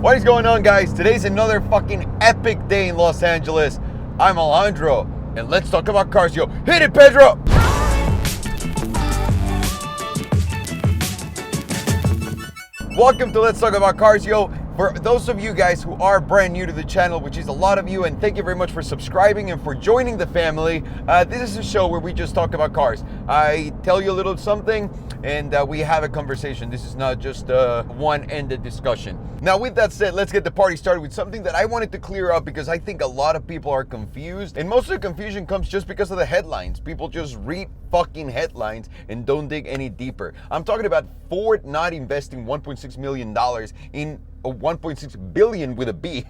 What is going on, guys? Today's another fucking epic day in Los Angeles. I'm Alejandro, and let's talk about cars, yo. Hit it, Pedro! Welcome to Let's Talk About Cars, yo. For those of you guys who are brand new to the channel, which is a lot of you, and thank you very much for subscribing and for joining the family. This is a show where we just talk about cars. I tell you a little something, and we have a conversation. This is not just a one-ended discussion. Now, with that said, let's get the party started with something that I wanted to clear up because I think a lot of people are confused, and most of the confusion comes just because of the headlines. People just read fucking headlines and don't dig any deeper. I'm talking about Ford not investing $1.6 million in 1.6 billion with a B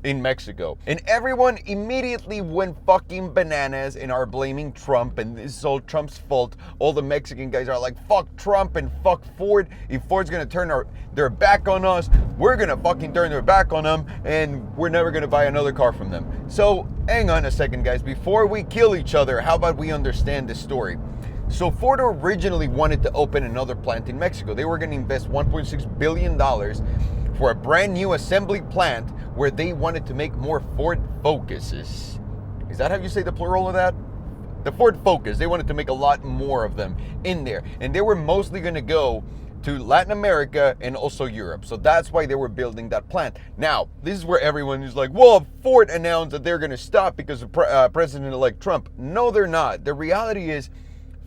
in Mexico. And everyone immediately went fucking bananas and are blaming Trump, and this is all Trump's fault. All the Mexican guys are like, fuck Trump and fuck Ford. If Ford's gonna turn their back on us, we're gonna fucking turn their back on them, and we're never gonna buy another car from them. So hang on a second, guys. Before we kill each other, how about we understand this story? So Ford originally wanted to open another plant in Mexico. They were going to invest $1.6 billion for a brand new assembly plant where they wanted to make more Ford Focuses. Is that how you say the plural of that? The Ford Focus. They wanted to make a lot more of them in there. And they were mostly going to go to Latin America and also Europe. So that's why they were building that plant. Now, this is where everyone is like, well, Ford announced that they're going to stop because of President-elect Trump. No, they're not. The reality is,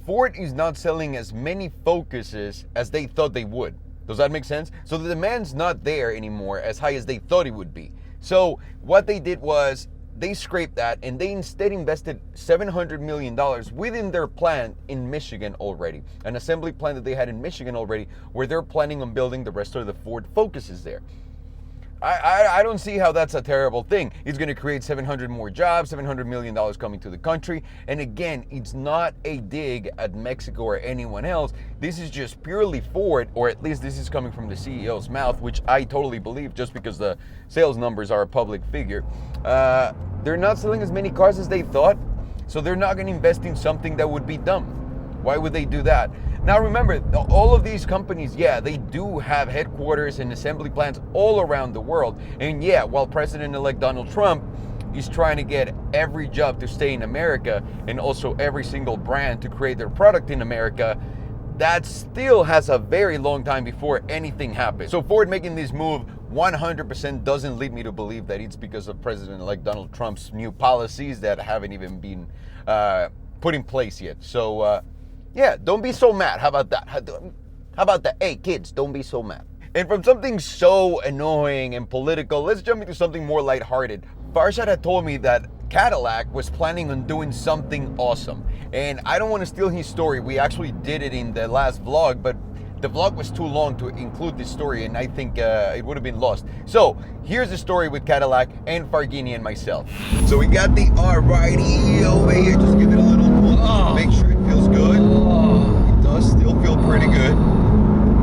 Ford is not selling as many Focuses as they thought they would. Does that make sense? So the demand's not there anymore as high as they thought it would be. So what they did was they scraped that and they instead invested $700 million within their plant in Michigan already. An assembly plant that they had in Michigan already, where they're planning on building the rest of the Ford Focuses there. I don't see how that's a terrible thing. It's going to create 700 more jobs, $700 million coming to the country. And again, it's not a dig at Mexico or anyone else. This is just purely Ford, or at least this is coming from the CEO's mouth, which I totally believe just because the sales numbers are a public figure. They're not selling as many cars as they thought, so they're not going to invest in something that would be dumb. Why would they do that? Now remember, all of these companies, yeah, they do have headquarters and assembly plants all around the world. And yeah, while President-elect Donald Trump is trying to get every job to stay in America and also every single brand to create their product in America, that still has a very long time before anything happens. So Ford making this move 100% doesn't lead me to believe that it's because of President-elect Donald Trump's new policies that haven't even been put in place yet. So, yeah, don't be so mad. How about that? How about that? Hey, kids, don't be so mad. And from something so annoying and political, let's jump into something more lighthearted. Farshad had told me that Cadillac was planning on doing something awesome. And I don't want to steal his story. We actually did it in the last vlog, but the vlog was too long to include this story, and I think it would have been lost. So here's the story with Cadillac and Farghini and myself. So we got the R-Righty over here. Just give it a little pull. Make sure it feels good. It does still feel pretty good.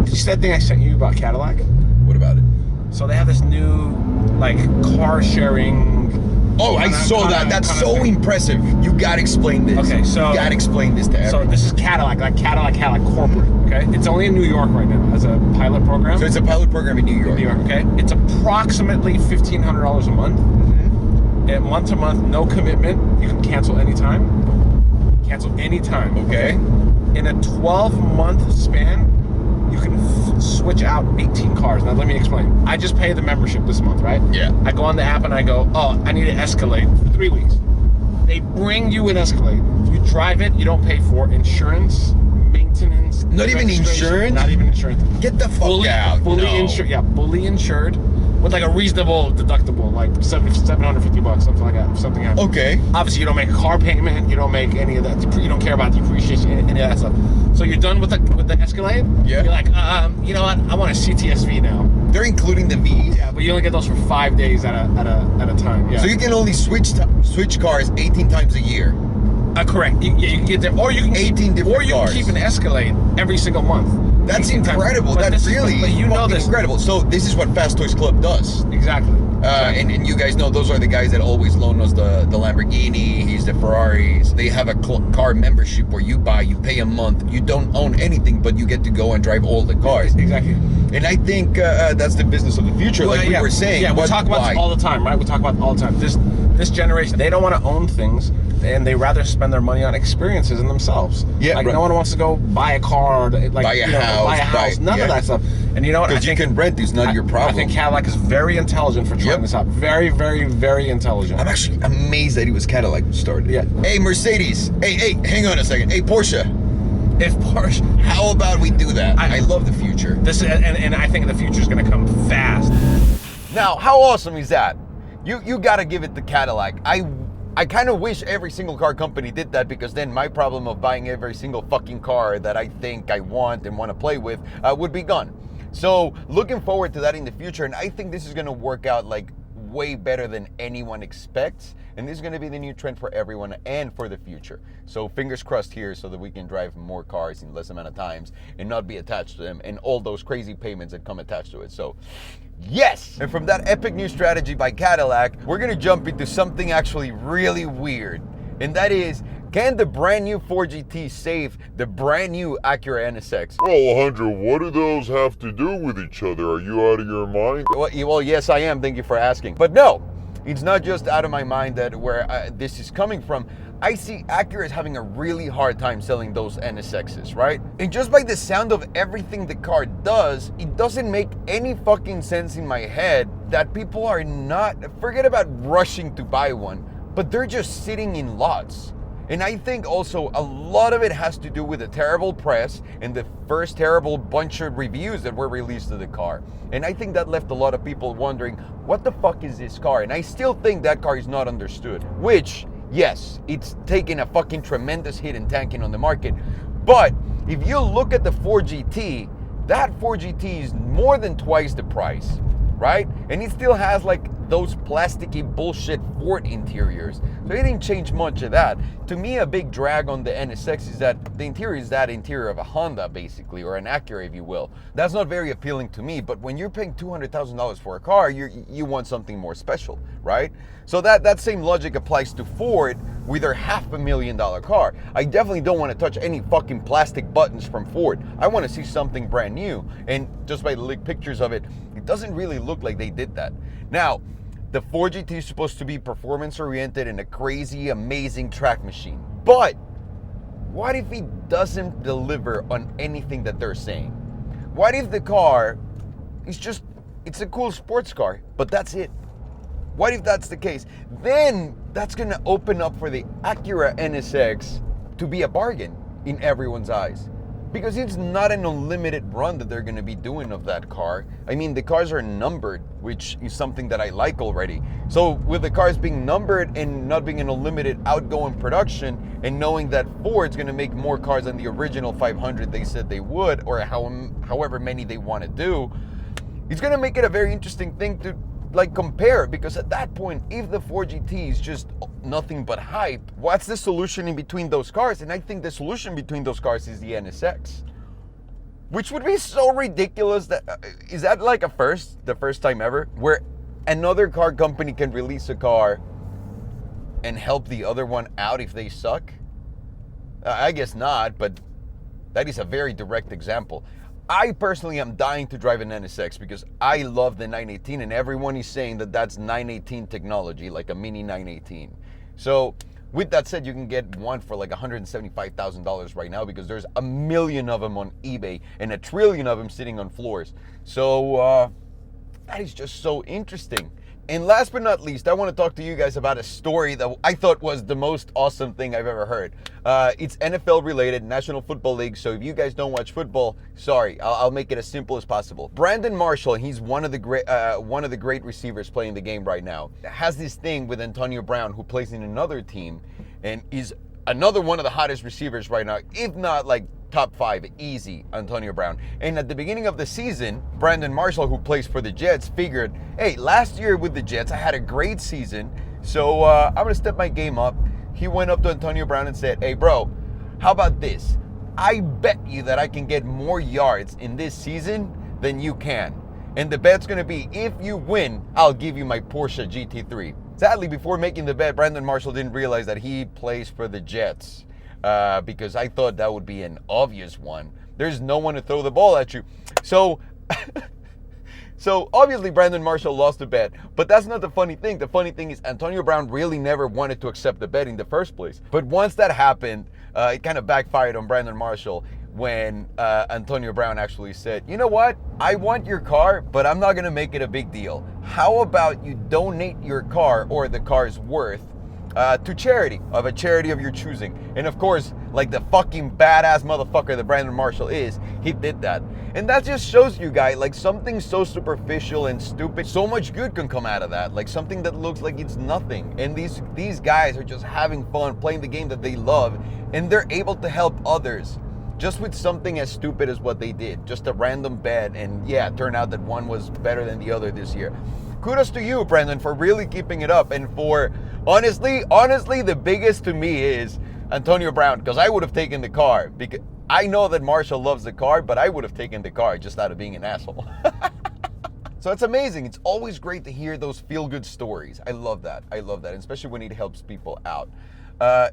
Did you see that thing I sent you about Cadillac? What about it? So they have this new, like, car sharing. Oh, I saw that. That's so impressive. You gotta explain this. Okay, so you gotta explain this to everyone. So this is Cadillac, like Cadillac corporate. Okay, it's only in New York right now as a pilot program. So it's a pilot program in New York. New York, okay. It's approximately $1,500 a month. Mm-hmm. And month to month, no commitment. You can cancel anytime. Cancel anytime. Okay. In a 12-month span, you can switch out 18 cars. Now let me explain. I just pay the membership this month, right? Yeah. I go on the app and I go, oh, I need an Escalade for 3 weeks. They bring you an Escalade. You drive it. You don't pay for insurance, maintenance. Not even insurance? Not even insurance. Get the fuck out. Fully insured. Yeah, fully insured. With like a reasonable deductible, like $750, something like that. Something happens. Okay. Obviously, you don't make a car payment. You don't make any of that. You don't care about depreciation, any of that stuff. So you're done with the Escalade. Yeah. You're like, you know what? I want a CTS-V now. They're including the V's. Yeah, but you only get those for 5 days at a time. Yeah. So you can only switch cars 18 times a year. Correct. You can get there, or you can 18 different or you cars. can keep an Escalade every single month. That's incredible. That's really but you know this. incredible. So this is what Fast Toys Club does. Exactly. And you guys know those are the guys that always loan us the Lamborghini, he's the Ferraris. They have a car membership where you pay a month, you don't own anything, but you get to go and drive all the cars. Exactly. And I think that's the business of the future, like we were saying. Yeah, we talk about this all the time, right? We talk about it all the time. This generation, they don't want to own things, and they rather spend their money on experiences and themselves. Yeah, like right. No one wants to go buy a car, or like buy a house, none of that stuff. And you know what? Because you can rent, it's not your problem. I think Cadillac is very intelligent for trying this out. Very, very, very intelligent. I'm actually amazed that it was Cadillac who started. Yeah. Hey, Mercedes. Hey, hang on a second. Hey, Porsche. If Porsche, how about we do that? I love the future. And I think the future is going to come fast. Now, how awesome is that? You got to give it to Cadillac. I kind of wish every single car company did that, because then my problem of buying every single fucking car that I think I want and want to play with would be gone. So looking forward to that in the future, and I think this is going to work out like way better than anyone expects, and this is going to be the new trend for everyone and for the future. So fingers crossed here, so that we can drive more cars in less amount of times and not be attached to them and all those crazy payments that come attached to it. So yes! And from that epic new strategy by Cadillac, we're going to jump into something actually really weird, and that is, can the brand new 4GT save the brand new Acura NSX? Well, Alejandro, what do those have to do with each other? Are you out of your mind? Well, yes, I am. Thank you for asking. But no, it's not just out of my mind that where this is coming from. I see Acura is having a really hard time selling those NSXs, right? And just by the sound of everything the car does, it doesn't make any fucking sense in my head that people are not, forget about rushing to buy one, but they're just sitting in lots. And I think also a lot of it has to do with the terrible press and the first terrible bunch of reviews that were released of the car. And I think that left a lot of people wondering, what the fuck is this car? And I still think that car is not understood, which, yes, it's taken a fucking tremendous hit in tanking on the market. But if you look at the 4GT, that 4GT is more than twice the price, right? And it still has like those plasticky bullshit Ford interiors. So it didn't change much of that. To me, a big drag on the NSX is that the interior is that interior of a Honda, basically, or an Acura, if you will. That's not very appealing to me, but when you're paying $200,000 for a car, you want something more special, right? So that same logic applies to Ford with their $500,000 car. I definitely don't want to touch any fucking plastic buttons from Ford. I want to see something brand new. And just by the leaked pictures of it, it doesn't really look like they did that. Now, the 4GT is supposed to be performance-oriented and a crazy, amazing track machine. But what if it doesn't deliver on anything that they're saying? What if the car is just, it's a cool sports car, but that's it? What if that's the case? Then that's gonna open up for the Acura NSX to be a bargain in everyone's eyes. Because it's not an unlimited run that they're gonna be doing of that car. I mean, the cars are numbered, which is something that I like already. So with the cars being numbered and not being an unlimited outgoing production, and knowing that Ford's gonna make more cars than the original 500 they said they would, or however many they wanna do, it's gonna make it a very interesting thing to like compare, because at that point, if the 4GT is just nothing but hype, what's the solution in between those cars? And I think the solution between those cars is the NSX, which would be so ridiculous. That is that like the first time ever where another car company can release a car and help the other one out if they suck? I guess not, but that is a very direct example. I personally am dying to drive an NSX because I love the 918, and everyone is saying that that's 918 technology, like a mini 918. So with that said, you can get one for like $175,000 right now, because there's a million of them on eBay and a trillion of them sitting on floors. So that is just so interesting. And last but not least, I want to talk to you guys about a story that I thought was the most awesome thing I've ever heard. It's NFL related, National Football League. So if you guys don't watch football, sorry, I'll make it as simple as possible. Brandon Marshall, he's one of the great receivers playing the game right now, has this thing with Antonio Brown, who plays in another team and is another one of the hottest receivers right now, if not like top 5, easy, Antonio Brown. And at the beginning of the season, Brandon Marshall, who plays for the Jets, figured, hey, last year with the Jets, I had a great season, so I'm gonna step my game up. He went up to Antonio Brown and said, hey bro, how about this? I bet you that I can get more yards in this season than you can. And the bet's gonna be, if you win, I'll give you my Porsche GT3. Sadly, before making the bet, Brandon Marshall didn't realize that he plays for the Jets, because I thought that would be an obvious one. There's no one to throw the ball at you. So obviously Brandon Marshall lost the bet, but that's not the funny thing. The funny thing is Antonio Brown really never wanted to accept the bet in the first place. But once that happened, it kind of backfired on Brandon Marshall when Antonio Brown actually said, you know what? I want your car, but I'm not gonna make it a big deal. How about you donate your car or the car's worth to charity, of a charity of your choosing? And of course, like the fucking badass motherfucker that Brandon Marshall is, he did that. And that just shows you guys, like, something so superficial and stupid, so much good can come out of that. Like something that looks like it's nothing. And these guys are just having fun, playing the game that they love, and they're able to help others just with something as stupid as what they did. Just a random bet, and yeah, it turned out that one was better than the other this year. Kudos to you, Brandon, for really keeping it up, and for honestly, the biggest to me is Antonio Brown, because I would have taken the car. Because I know that Marshall loves the car, but I would have taken the car just out of being an asshole. So it's amazing. It's always great to hear those feel-good stories. I love that. I love that, especially when it helps people out.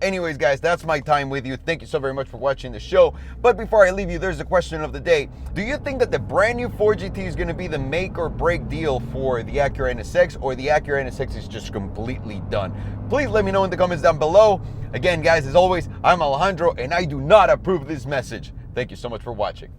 Anyways, guys, that's my time with you. Thank you so very much for watching the show. But before I leave you, there's a question of the day. Do you think that the brand new Ford GT is going to be the make or break deal for the Acura NSX, or the Acura NSX is just completely done? Please let me know in the comments down below. Again, guys, as always, I'm Alejandro, and I do not approve this message. Thank you so much for watching.